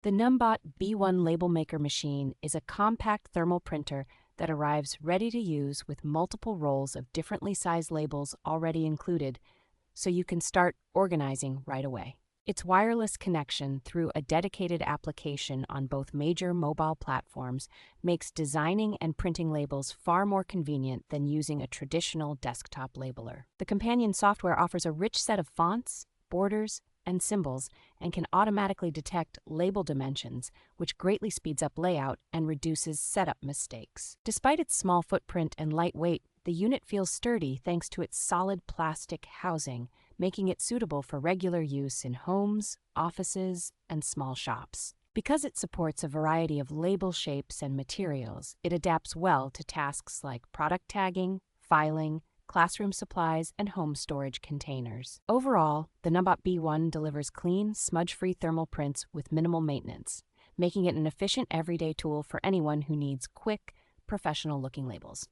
The NIIMBOT B1 label maker machine is a compact thermal printer that arrives ready to use with multiple rolls of differently sized labels already included, so you can start organizing right away. Its wireless connection through a dedicated application on both major mobile platforms makes designing and printing labels far more convenient than using a traditional desktop labeler. The companion software offers a rich set of fonts, borders, and symbols and can automatically detect label dimensions, which greatly speeds up layout and reduces setup mistakes. Despite its small footprint and light weight, the unit feels sturdy thanks to its solid plastic housing, making it suitable for regular use in homes, offices, and small shops. Because it supports a variety of label shapes and materials, it adapts well to tasks like product tagging, filing, classroom supplies, and home storage containers. Overall, the NIIMBOT B1 delivers clean, smudge-free thermal prints with minimal maintenance, making it an efficient everyday tool for anyone who needs quick, professional-looking labels.